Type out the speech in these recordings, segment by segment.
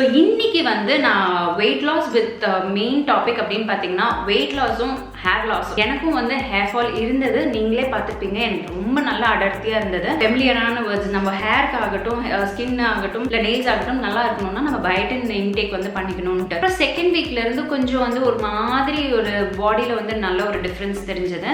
இன்னைக்கு வந்து நான் weight loss with main topic அப்படின்னு பார்த்தீங்கன்னா வெயிட் லாஸும் ஹேர் லாஸ். எனக்கும் வந்து ஹேர் ஃபால் இருந்தது, நீங்களே பார்த்துப்பீங்க. எனக்கு ரொம்ப நல்லா அடர்த்தியாக இருந்தது. ஃபெமிலியரான வேர்ட்ஸ், நம்ம ஹேருக்கு ஆகட்டும், ஸ்கின் ஆகட்டும், இல்லை நெயில்ஸ் ஆகட்டும் நல்லா இருக்கணும்னா நம்ம பயோட்டின் இன்டேக் வந்து பண்ணிக்கணும்ட்டு. அப்புறம் செகண்ட் வீக்ல இருந்து கொஞ்சம் வந்து ஒரு மாதிரி ஒரு பாடியில் வந்து நல்ல ஒரு டிஃப்ரென்ஸ் தெரிஞ்சது.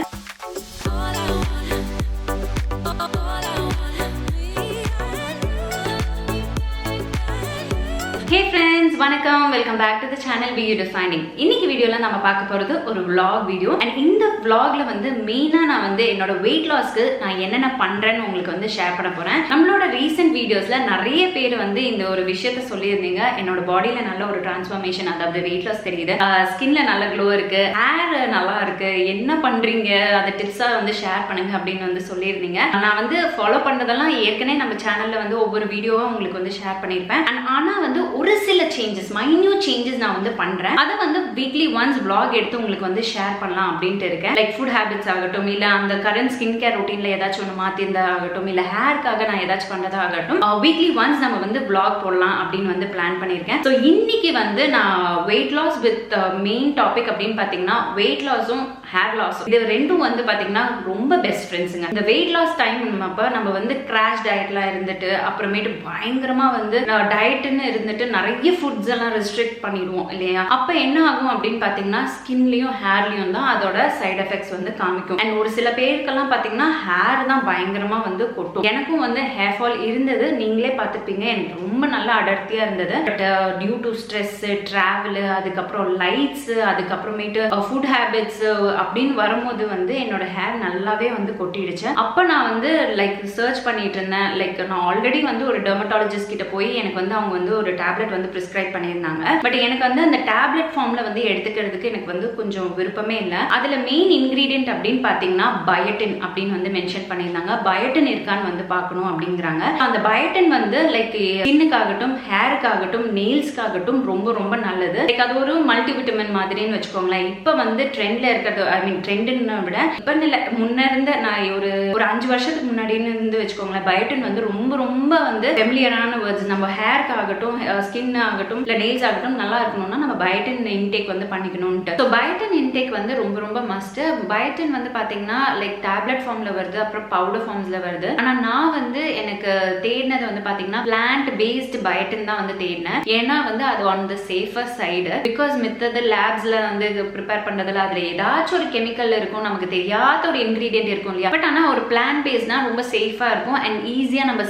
Hey friends, வணக்கம், welcome back to the channel BeYouDefining. இன்னைக்கு வீடியோல நம்ம பார்க்க போறது ஒரு vlog வீடியோ. அண்ட் இந்த vlogல வந்து மெயினா நான் வந்து என்னோட வெயிட் லாஸ்க்கு நான் என்னென்ன பண்றேன்னு உங்களுக்கு வந்து ஷேர் பண்ண போறேன். நம்மளோட ரீசெண்ட் வீடியோஸ்ல நிறைய பேர் வந்து இந்த ஒரு விஷயத்த சொல்லியிருந்தீங்க. என்னோட பாடியில நல்ல ஒரு டிரான்ஸ்ஃபர்மேஷன், அதாவது வெயிட் லாஸ் தெரியுது, ஸ்கின்ல நல்ல க்ளோ இருக்கு, ஹேர் நல்லா இருக்கு, என்ன பண்றீங்க, அதை டிப்ஸா வந்து ஷேர் பண்ணுங்க அப்படின்னு வந்து சொல்லியிருந்தீங்க. நான் வந்து ஃபாலோ பண்றதெல்லாம் ஏற்கனவே நம்ம சேனல்ல வந்து ஒவ்வொரு வீடியோவா உங்களுக்கு வந்து ஷேர் பண்ணியிருப்பேன். ஆனா வந்து ஒரு சில சேஞ்சஸ், மைன்யூட் சேஞ்சஸ் நான் வந்து பண்றேன். அதை வந்து வீக்லி ஒன்ஸ் vlog எடுத்து உங்களுக்கு வந்து ஷேர் பண்ணலாம் அப்படின்ட்டு இருக்கேன். லைக் ஃபுட் ஹேபிட்ஸ் ஆகட்டும், இல்ல அந்த கரண்ட் ஸ்கின் கேர் ரொட்டீன்ல ஏதாச்சும் ஒன்று மாத்திருந்தா ஆகட்டும், இல்ல ஹேர்க்காக நான் ஏதாச்சும் பண்றதா ஆகட்டும், வீக்லி ஒன்ஸ் நம்ம வந்து vlog போடலாம் அப்படின்னு வந்து பிளான் பண்ணியிருக்கேன். ஸோ இன்னைக்கு வந்து நான் weight loss with main topic அப்படின்னு பாத்தீங்கன்னா வெயிட் லாஸும் ஹேர் லாஸ், இது ரெண்டும் வந்து பாத்தீங்கன்னா ரொம்ப பெஸ்ட் ஃப்ரெண்ட்ஸுங்க. இந்த வெயிட் லாஸ் டைம் அப்ப நம்ம வந்து கிராஷ் டயட்ல இருந்துட்டு அப்புறமேட்டு பயங்கரமா வந்து டயட்னு இருந்துட்டு நிறைய ஃபுட்ஸ் எல்லாம் ரெஸ்ட்ரிக்ட் பண்ணிடுவோம் இல்லையா? அப்ப என்ன ஆகும் அப்படின்னு பாத்தீங்கன்னா ஸ்கின்லயும் ஹேர்லயும் தான் அதோட சைட் எஃபெக்ட்ஸ் வந்து காமிக்கும். அண்ட் ஒரு சில பேருக்கெல்லாம் பாத்தீங்கன்னா ஹேர் தான் பயங்கரமா வந்து கொட்டும். எனக்கும் வந்து ஹேர் ஃபால் இருந்தது, நீங்களே பார்த்துப்பீங்க. எனக்கு ரொம்ப நல்லா அடர்த்தியா இருந்தது. But due to stress, travel, அதுக்கப்புறம் லைட்ஸ், அதுக்கப்புறமேட்டு ஃபுட் ஹேபிட்ஸ் அப்படின்னு வரும்போது வந்து என்னோட ஹேர் நல்லாவே வந்து கொட்டிடுச்சு. அப்ப நான் வந்து லைக் சர்ச் பண்ணிட்டு இருந்தேன். லைக் நான் ஆல்ரெடி வந்து ஒரு டெர்மட்டாலஜிஸ்ட் கிட்ட போய் எனக்கு வந்து அவங்க வந்து ஒரு டேப்லெட் வந்து பிரிஸ்கிரைப் பண்ணியிருந்தாங்க. பட் எனக்கு வந்து அந்த டேப்லெட் ஃபார்ம்ல வந்து எடுத்துக்கிறதுக்கு எனக்கு வந்து கொஞ்சம் விருப்பமே இல்லை. அதுல மெயின் இன்கிரீடியன்ட் அப்படின்னு பாத்தீங்கன்னா பயோட்டின் அப்படின்னு வந்து மென்ஷன் பண்ணியிருந்தாங்க. பயோட்டின் இருக்கான்னு வந்து பார்க்கணும் அப்படிங்கிறாங்க. அந்த பயோட்டின் வந்து லைக் ஸ்கின்னுக்காகட்டும், ஹேருக்காகட்டும், நெயில்ஸ்க்காகட்டும் ரொம்ப ரொம்ப நல்லது. லைக் அது ஒரு மல்டிவிட்டமின் மாதிரின்னு வச்சுக்கோங்களேன். இப்ப வந்து ட்ரெண்ட்ல இருக்கிறது, ஐ மீன் ட்ரெண்ட்னு விட இப்ப இல்லை, முன்ன இருந்த நான் ஒரு 5 வருஷத்துக்கு முன்னாடின்னு இருந்து வச்சுக்கோங்களேன், பயோட்டின் வந்து ரொம்ப ரொம்ப வந்து ஃபெமிலியரான வேர்ட்ஸ். நம்ம ஹேருக்கு ஆகட்டும், ஸ்கின் ஆகட்டும், இல்ல நெயில்ஸ் ஆகட்டும் நல்லா இருக்கணும்னா நம்ம பயோட்டின் இன்டேக் வந்து பண்ணிக்கணும்ட்டு. ஸோ பயோட்டின் இன்டேக் வந்து ரொம்ப ரொம்ப மஸ்ட். பயோட்டின் வந்து பாத்தீங்கன்னா லைக் டேப்லெட் ஃபார்ம்ல வருது, அப்புறம் பவுடர் ஃபார்ம்ஸ்ல வருது. ஆனா நான் வந்து எனக்கு தேடினது வந்து பாத்தீங்கன்னா பிளான்ட் பேஸ்ட் பயோட்டின் தான் வந்து தேடினேன். ஏன்னா வந்து அது on the safer side. Because மித்தது லேப்ஸ்ல வந்து ப்ரிப்பேர் பண்றதுல அதுல ஏதாச்சும் ஒரு கெமிக்கல் இருக்கும், நமக்கு தெரியாத ஒரு இன்கிரீடியன்ட் இருக்கும் இல்லையா? பட் ஆனா ஒரு பிளான்ட் பேஸ்னா ரொம்ப சேஃபா இருக்கும் அண்ட் ஈஸியா நம்ம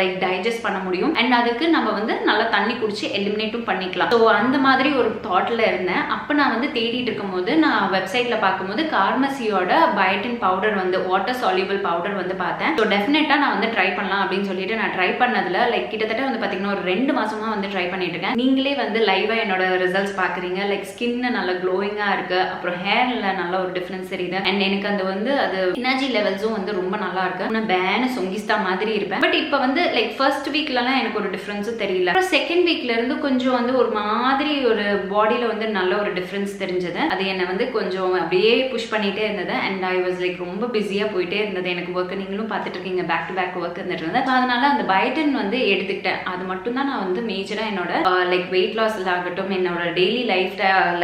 லைக் டைஜஸ்ட் பண்ண முடியும். அண்ட் அதுக்கு நம்ம வந்து நல்லா தண்ணி குடிச்சு எலிமினேட்டும் பண்ணிக்கலாம். ஸோ அந்த மாதிரி ஒரு தாட்ல இருந்தேன். அப்ப நான் வந்து தேடிட்டு இருக்கும் போது நான் வெப்சைட்ல பார்க்கும்போது கார்மசியோட பயோட்டின் பவுடர் வந்து வாட்டர் சால்யூபிள் பவுடர் வந்து பார்த்தேன். ஸோ டெஃபினட்டா நான் வந்து ட்ரை பண்ணலாம் அப்படின்னு சொல்லிட்டு நான் ட்ரை பண்ணதுல லைக் கிட்டத்தட்ட வந்து பாத்தீங்கன்னா ஒரு 2 மாசமா வந்து ட்ரை பண்ணிட்டு இருக்கேன். நீங்களே வந்து லைவா என்னோட ரிசல்ட்ஸ் பாக்குறீங்க. லைக் ஸ்கின் நல்லா க்ளோயிங்கா இருக்கு, அப்புறம் ஹேர்ல நல்ல ஒரு டிஃபரன்ஸ் தெரியுது. அண்ட் எனக்கு அந்த வந்து அது எனர்ஜி லெவல்ஸும் வந்து ரொம்ப நல்லா இருக்கு. நான் பேனு சொங்கிஸ்தா மாதிரி இருப்பேன். பட் இப்போ வந்து லைக் ஃபர்ஸ்ட் வீக்லலாம் எனக்கு ஒரு டிஃபரன்ஸும் தெரியல. அப்புறம் செகண்ட் வீக்ல இருந்து கொஞ்சம் வந்து ஒரு மாதிரி ஒரு பாடியில வந்து நல்ல ஒரு டிஃபரன்ஸ் தெரிஞ்சது. அது என்ன வந்து கொஞ்சம் அப்படியே புஷ் பண்ணிட்டே இருந்தது. அண்ட் ஐ வாஸ் லைக் ரொம்ப பிஸியா போயிட்டே இருந்தது எனக்கு ஒர்க். நீங்களும் பார்த்துட்டு இருக்கீங்க, பேக் டு பேக் ஒர்க் இருந்துட்டு இருந்தது. அதனால அந்த பயோட்டின் வந்து எடுத்துக்கிட்டேன். அது மட்டும் தான் நான் வந்து மேஜரா என்னோட லைக் வெயிட் லாஸ்ல ஆகட்டும், என்னோட டெய்லி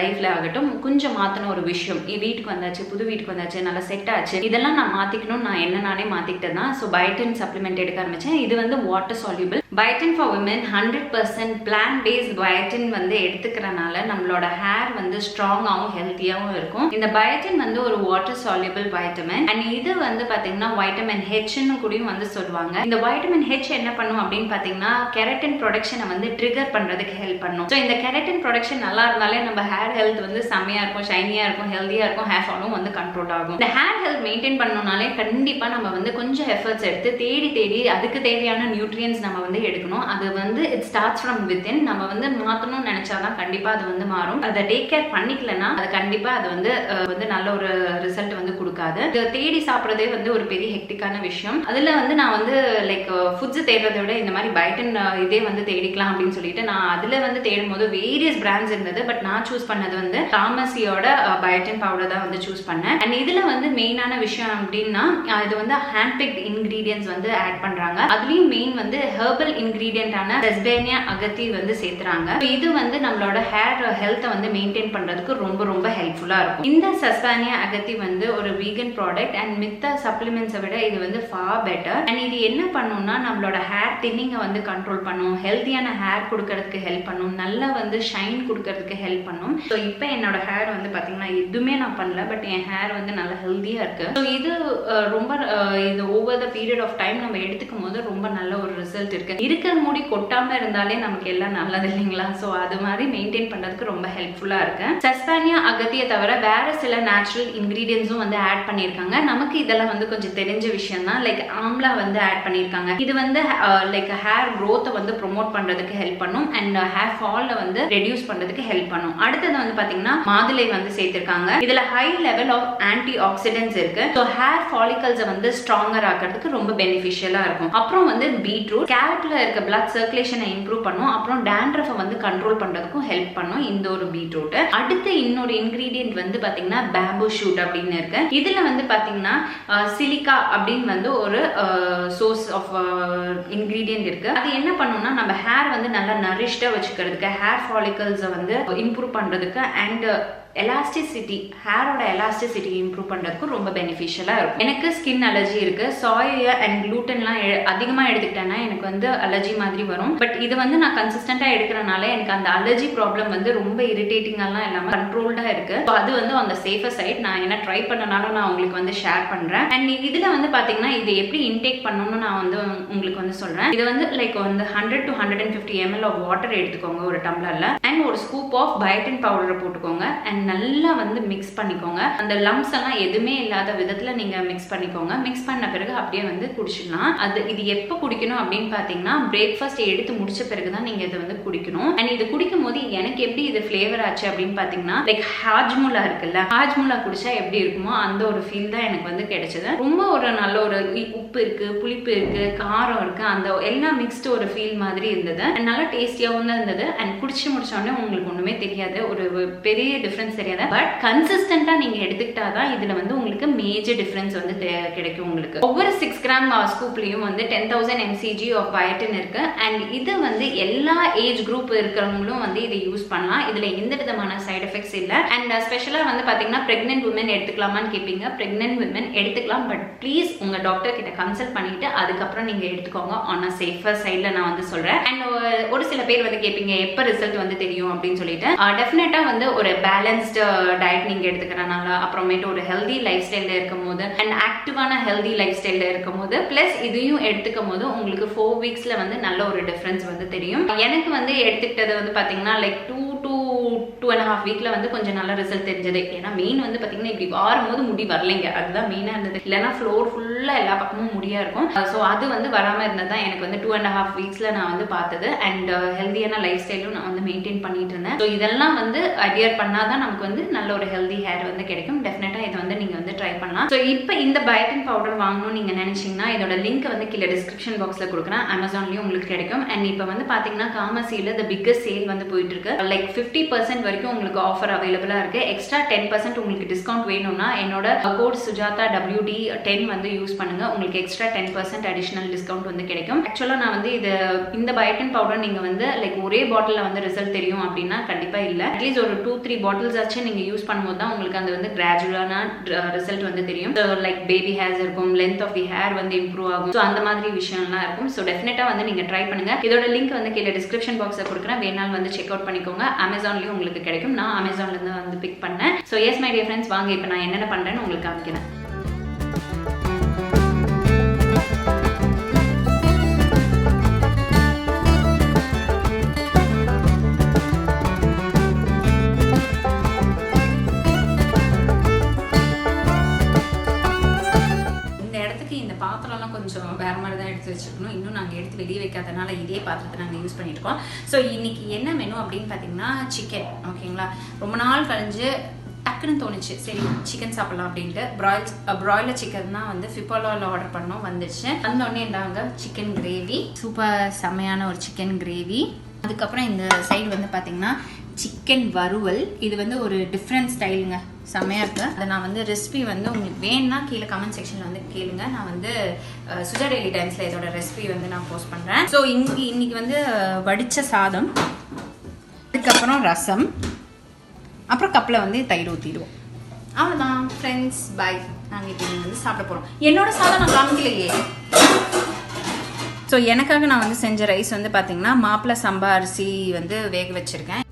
லைஃப்ல ஆகட்டும் கொஞ்சம் மாத்தின ஒரு விஷயம். வீட்டுக்கு வந்தாச்சு, புது வீட்டுக்கு வந்தாச்சு, நல்லா செட் ஆச்சு, இதெல்லாம் நான் மாத்திக்கணும், நான் என்ன நானே மாத்திக்கிட்டேன் தான். ஸோ பயோட்டின் சப்ளிமெண்ட் எடுக்க ஆரம்பிச்சேன். இது வந்து water soluble biotin for women, 100% plant based biotin வந்து எடுத்துக்கிறனால நம்மளோட ஹேர் வந்து ஸ்ட்ராங்காகவும் ஹெல்த்தியாகவும் இருக்கும். இந்த பயோட்டின் வந்து ஒரு வாட்டர் சால்யூபிள் வைட்டமின். அண்ட் இது வந்து பாத்தீங்கன்னா வைட்டமின் ஹெச்னு கூடயும் வந்து சொல்லுவாங்க. இந்த வைட்டமின் ஹெச் என்ன பண்ணும் அப்படின்னு பாத்தீங்கன்னா கெரட்டின் ப்ரொடக்ஷனை வந்து ட்ரிகர் பண்றதுக்கு ஹெல்ப் பண்ணும். ஸோ இந்த கெரட்டின் ப்ரொடக்ஷன் நல்லா இருந்தாலே நம்ம ஹேர் ஹெல்த் வந்து செம்மையா இருக்கும், ஷைனியா இருக்கும், ஹெல்தியா இருக்கும், ஹேர் ஃபாலும் வந்து கண்ட்ரோல் ஆகும். இந்த ஹேர் ஹெல்த் மெயின்டைன் பண்ணணும்னாலே கண்டிப்பா நம்ம வந்து கொஞ்சம் எஃபர்ட்ஸ் எடுத்து தேடி அதுக்கு தேவையான நியூட்ரியன்ஸ் நம்ம வந்து எடுக்கணும். அது வந்து இட் ஸ்டார்ட்ஸ் ஃப்ரம் வித்தின். நம்ம வந்து மாத்தணும்னு நினைச்சாதான் கண்டிப்பா அது வந்து மாறும். அதை டேக் கேர் பண்ணிக்கலன்னா அது கண்டிப்பா அது வந்து நல்ல ஒரு ரிசல்ட் வந்து கொடுக்காது. தேடி சாப்பிட்றதே வந்து ஒரு பெரிய ஹெக்டிக்கான விஷயம். அதுல வந்து நான் வந்து லைக் ஃபுட்ஸ் தேடுறதை விட இந்த மாதிரி பயோட்டின் இதே வந்து தேடிக்கலாம் அப்படின்னு சொல்லிட்டு நான் அதுல வந்து தேடும் போது வேரியஸ் பிராண்ட்ஸ் இருந்தது. பட் நான் சூஸ் பண்ணது வந்து கார்மசியோட பயோட்டின் பவுடர் தான் வந்து சூஸ் பண்ணேன். அண்ட் இதுல வந்து மெயினான விஷயம் அப்படின்னா இது வந்து ஹேண்ட் பிக்ட் இன்கிரீடியன்ஸ் வந்து ஆட் பண்றாங்க. அதுலயும் மெயின் வந்து ஹெர்பல் இன்கிரீடியன்டான செஸ்பேனியா அகத்தி வந்து சேர்த்துறாங்க. இது வந்து நம்மளோட ஹேர் ஹெல்த்தை வந்து மெயின்டைன் பண்றதுக்கு ரொம்ப ரொம்ப ஹெல்ப்ஃபுல்லா இருக்கும். இந்த செஸ்பேனியா அகத்தி வந்து ஒரு வீகன் ப்ராடக்ட் அண்ட் மித்த சப்ளிமெண்ட்ஸை விட இது வந்து ஃபார் பெட்டர். அண்ட் இது என்ன பண்ணும்னா நம்மளோட ஹேர் தின்னிங்கை வந்து கண்ட்ரோல் பண்ணும், ஹெல்த்தியான ஹேர் கொடுக்கறதுக்கு ஹெல்ப் பண்ணும், நல்லா வந்து ஷைன் கொடுக்கறதுக்கு ஹெல்ப் பண்ணும். ஸோ இப்போ என்னோட ஹேர் வந்து பார்த்தீங்கன்னா எதுவுமே நான் பண்ணல, பட் என் ஹேர் வந்து நல்லா ஹெல்த்தியா இருக்கு. ஸோ இது ரொம்ப இது over the period of time நம்ம எடுத்துக்கும் போது ரொம்ப நல்ல ஒரு ரிசல்ட் இருக்கு. இருக்கிற முடி கொட்டாம இருந்தாலே நமக்கு எல்லாம் நல்லது இல்லைங்களா? ஸோ அது மாதிரி மெயின்டைன் பண்றதுக்கு ரொம்ப ஹெல்ப்ஃபுல்லா இருக்கு. செஸ்பானியா அகத்தியை தவிர வேற சில நேச்சுரல் இன்கிரீடியன்ஸும் வந்து ஆட் பண்ணியிருக்காங்க. நமக்கு இதெல்லாம் வந்து கொஞ்சம் தெரிஞ்ச விஷயம் தான். லைக் ஆம்லா வந்து ஆட் பண்ணியிருக்காங்க. இது வந்து லைக் ஹேர் க்ரோத்தை வந்து ப்ரொமோட் பண்றதுக்கு ஹெல்ப் பண்ணும் அண்ட் ஹேர் ஃபால்ல வந்து ரெடியூஸ் பண்றதுக்கு ஹெல்ப் பண்ணும். அடுத்தது வந்து பாத்தீங்கன்னா மாதுளை வந்து சேர்த்திருக்காங்க. இதுல high level of antioxidants இருக்கு. ஸோ ஹேர் ஃபாலிகல்ஸை வந்து ஸ்ட்ராங்கர் ஆக்கிறதுக்கு ரொம்ப பெனிஃபிஷியலா இருக்கும். அப்புறம் வந்து பீட்ரூட் ஸ்கேல்ப்ல இருக்க பிளட் சர்க்குலேஷனை இம்ப்ரூவ் பண்ணும். அப்புறம் டேண்ட்ரஃபை வந்து கண்ட்ரோல் பண்றதுக்கும் ஹெல்ப் பண்ணும் இந்த ஒரு பீட்ரூட். அடுத்து இன்னொரு இன்கிரீடியன்ட் வந்து பாத்தீங்கன்னா பேம்பூ ஷூட் அப்படின்னு இருக்கு. இதுல வந்து பாத்தீங்கன்னா சிலிக்கா அப்படின்னு வந்து ஒரு சோர்ஸ் ஆஃப் இன்கிரீடியன்ட் இருக்கு. அது என்ன பண்ணும்னா நம்ம ஹேர் வந்து நல்லா நரிஷ்டா வச்சுக்கிறதுக்கு, ஹேர் ஃபாலிகல்ஸை வந்து இம்ப்ரூவ் பண்றதுக்கு அண்ட் எலாஸ்டிசிட்டி, ஹேரோட எலாஸ்டிசிட்டி இம்ப்ரூவ் பண்றதுக்கு ரொம்ப பெனிஃபிஷியலா இருக்கும். எனக்கு ஸ்கின் அலர்ஜி இருக்கு. சாயா அண்ட் குளூட்டன்லாம் அதிகமா எடுத்துக்கிட்டேன்னா எனக்கு வந்து அலர்ஜி மாதிரி வரும். பட் இது வந்து நான் கன்சிஸ்டன்டா எடுக்கிறனால எனக்கு அந்த அலர்ஜி ப்ராப்ளம் வந்து ரொம்ப இரிட்டேட்டிங்காலாம் இல்லாம கண்ட்ரோல்டா இருக்கு. ஸோ அது வந்து அந்த சேஃபர் சைட். நான் என்ன ட்ரை பண்ணனாலும் நான் உங்களுக்கு வந்து ஷேர் பண்றேன். அண்ட் இதுல வந்து பாத்தீங்கன்னா இது எப்படி இன்டேக் பண்ணணும்னு நான் வந்து உங்களுக்கு வந்து சொல்றேன். இது வந்து லைக் வந்து 100 to 150 ml ஆஃப் வாட்டர் எடுத்துக்கோங்க ஒரு டம்ளர்ல. அண்ட் ஒரு ஸ்கூப் ஆஃப் பயோட்டின் பவுடரை போட்டுக்கோங்க. அண்ட் நல்லா வந்து மிக்ஸ் பண்ணிக்கோங்க. அந்த லம்ஸ் எல்லாம் எதுவுமே இல்லாத விதத்துல நீங்க மிக்ஸ் பண்ணிக்கோங்க. மிக்ஸ் பண்ண பிறகு அப்படியே வந்து குடிச்சிடலாம். இது எப்ப குடிக்கணும் அப்படின்னு பாத்தீங்கன்னா பிரேக்ஃபாஸ்ட் எடுத்து முடிச்ச பிறகுதான் நீங்க இதை வந்து குடிக்கணும். அண்ட் இது குடிக்கும் போது எனக்கு எப்படி இது ஃபிளேவர் ஆச்சு அப்படின்னு பாத்தீங்கன்னா லைக் ஹாஜ்முலா இருக்குல்ல, ஹாஜ்முலா குடிச்சா எப்படி இருக்குமோ அந்த ஒரு ஃபீல் தான் எனக்கு வந்து கிடைச்சது. ரொம்ப ஒரு நல்ல ஒரு உப்பு இருக்கு, புளிப்பு இருக்கு, காரம் இருக்கு, அந்த எல்லாம் மிக்ஸ்டு ஒரு ஃபீல் மாதிரி இருந்தது. அண்ட் நல்லா டேஸ்டியாவும் தான் இருந்தது. அண்ட் குடிச்சு முடிச்ச உடனே உங்களுக்கு ஒண்ணுமே தெரியாது, ஒரு பெரிய டிஃபரன்ஸ் தெரியாது. பட் கன்சிஸ்டன்டா நீங்க எடுத்துக்கிட்டாதான் இதுல வந்து உங்களுக்கு மேஜர் டிஃபரன்ஸ் வந்து கிடைக்கும். உங்களுக்கு ஒவ்வொரு 6 கிராம் ஸ்கூப்லயும் வந்து 10,000 mcg ஆஃப் பயோட்டின் இருக்கு. அண்ட் இது வந்து எல்லா ஏஜ் குரூப் இருக்கிறவங்களும் வந்து இதை யூஸ் பண்ணலாம். இதுல எந்த விதமான சைடு எஃபெக்ட்ஸ் இல்ல. அண்ட் ஸ்பெஷலா வந்து பாத்தீங்கன்னா பிரெக்னென்ட் விமன் எடுத்துக்கலாமான்னு கேட்பீங்க. பிரெக்னென்ட் விமன் எடுத்துக்கலாம். பட் ப்ளீஸ் உங்க டாக்டர் கிட்ட கன்சல்ட் பண்ணிட்டு அதுக்கப்புறம் நீங்க எடுத்துக்கோங்க. ஆன் அ சேஃபர் சைட்ல நான் வந்து சொல்றேன். அண்ட் ஒரு சில பேர் வந்து கேட்பீங்க எப்ப ரிசல்ட் வந்து தெரியும் அப்படின்னு சொல்லிட்டு. டெஃபினட்டா வந்து ஒரு பேலன்ஸ்டு டயட் நீங்க எடுத்துக்கிறனால, அப்புறமேட்டு ஒரு ஹெல்தி லைஃப் ஸ்டைல்ல இருக்கும் போது அண்ட் ஆக்டிவான ஹெல்தி லைஃப் ஸ்டைல்ல இருக்கும் போது பிளஸ் இதையும் எடுத்துக்கும் போது உங்களுக்கு 4 வீக்ஸ்ல வந்து நல்ல ஒரு டிஃபரன்ஸ் வந்து தெரியும். எனக்கு வந்து எடுத்துக்கிட்டது வந்து பாத்தீங்கன்னா லைக் 2 to 2.5 வீக்ல வந்து கொஞ்சம் நல்ல ரிசல்ட் தெரிஞ்சது. ஏன்னா மெயின் வந்து பாத்தீங்கன்னா இப்படி வரும்போது முடி வரலைங்க, அதுதான் மெயினா இருந்தது. இல்லைன்னா ஃப்ளோர் ஃபுல்லா எல்லா பக்கமும் முடியா இருக்கும். ஸோ அது வந்து வராம இருந்ததுதான் எனக்கு வந்து 2.5 வீக்ஸ்ல நான் வந்து பார்த்தது. அண்ட் ஹெல்தியான லைஃப் ஸ்டைலும் நான் வந்து மெயின்டைன் பண்ணிட்டு இருந்தேன். ஸோ இதெல்லாம் வந்து அடியர் பண்ணாதான் நமக்கு வந்து நல்ல ஒரு ஹெல்தி ஹேர் வந்து கிடைக்கும். டெஃபினட்டா இதை வந்து நீங்க வந்து ட்ரை பண்ணலாம். ஸோ இப்போ இந்த பயோட்டின் பவுடர் வாங்கணும்னு நீங்க நினைச்சீங்கன்னா இதோட லிங்க் வந்து கீழே டிஸ்கிரிப்ஷன் பாக்ஸ்ல கொடுக்குறேன். அமேசான்லயும் உங்களுக்கு கிடைக்கும். அண்ட் இப்போ வந்து பாத்தீங்கன்னா காமசியில தி பிக்கஸ்ட் சேல் வந்து போயிட்டு இருக்கு. லைக் 50% வரைக்கும் உங்களுக்கு ஆஃபர் அவைலபிளா இருக்கு. எக்ஸ்ட்ரா 10% உங்களுக்கு டிஸ்கவுண்ட் வேணும்னா என்னோட கோட் சுஜாதா WD10 வந்து யூஸ் பண்ணுங்க. உங்களுக்கு எக்ஸ்ட்ரா 10% அடிஷனல் டிஸ்கவுண்ட் வந்து கிடைக்கும். ஆக்சுவலா நான் வந்து இந்த பயோட்டின் பவுடர் நீங்க வந்து லைக் ஒரே பாட்டில்ல வந்து ரிசல்ட் தெரியும் அப்படின்னா கண்டிப்பா இல்ல. அட்லீஸ்ட் ஒரு 2-3 பாட்டில்ஸ் ஆச்சு நீங்க யூஸ் பண்ணும்போது தான் உங்களுக்கு அந்த வந்து கிராஜுவலான ரிசல்ட் வந்து தெரியும். லைக் பேபி ஹேர்ஸ் இருக்கும், லென்த் ஆஃப் தி ஹேர் வந்து இம்ப்ரூவ் ஆகும். ஸோ அந்த மாதிரி விஷயம்லாம் இருக்கும். ஸோ டெஃபினட்டா வந்து நீங்க ட்ரை பண்ணுங்க. இதோட லிங்க் வந்து கீழே டிஸ்கிரிப்ஷன் பாக்ஸ்ல கொடுக்குறேன். வேணாலும் வந்து செக் அவுட் பண்ணிக்கோங்க. அமேசான்லயும் உங்களுக்கு கிடைக்கும். நான் அமேசான்ல இருந்து வந்து பிக் பண்ணேன். So S my dear friends, வாங்க இப்போ நான் என்னென்ன பண்றேன்னு உங்களுக்கு காமிக்கிறேன். கொஞ்சம் வேற மாதிரி தான் எடுத்து வச்சுக்கணும். இன்னும் நாங்கள் எடுத்து வெளியே வைக்காதனால இதே பாத்திரத்தை நாங்கள் யூஸ் பண்ணிட்டு இருக்கோம். ஸோ இன்னைக்கு என்ன மெனு அப்படின்னு பார்த்தீங்கன்னா சிக்கன். ஓகேங்களா, ரொம்ப நாள் கழிஞ்சு டக்குன்னு தோணுச்சு சரி சிக்கன் சாப்பிடலாம் அப்படின்ட்டு. ப்ராய்லர் சிக்கன் தான் வந்து ஃபிப்போலாவில் ஆர்டர் பண்ணோம், வந்துச்சு. வந்தோடனே இந்தாங்க சிக்கன் கிரேவி, சூப்பர் செம்மையான ஒரு சிக்கன் கிரேவி. அதுக்கப்புறம் இந்த சைடு வந்து பார்த்தீங்கன்னா சிக்கன் வறுவல். இது வந்து ஒரு டிஃப்ரெண்ட் ஸ்டைலுங்க, செம்மையாக இருக்குது. அதை நான் வந்து ரெசிபி வந்து உங்களுக்கு வேணும்னா கீழே கமெண்ட் செக்ஷனில் வந்து கேளுங்க. நான் வந்து சுஜா டெய்லி டைம்ஸில் இதோட ரெசிபி வந்து நான் போஸ்ட் பண்ணுறேன். ஸோ இன்னைக்கு வந்து வடித்த சாதம், அதுக்கப்புறம் ரசம், அப்புறம் கப்பில் வந்து தயிர் ஊற்றிடுவோம். அவ்வளோதான் ஃப்ரெண்ட்ஸ், பாய். நாங்கள் இப்போ வந்து சாப்பிட போகிறோம். என்னோட சாதம் நான் காமிக்கலையே. ஸோ எனக்காக நான் வந்து செஞ்ச ரைஸ் வந்து பார்த்தீங்கன்னா மாப்பிள்ளை சம்பா அரிசி வந்து வேக வச்சுருக்கேன்.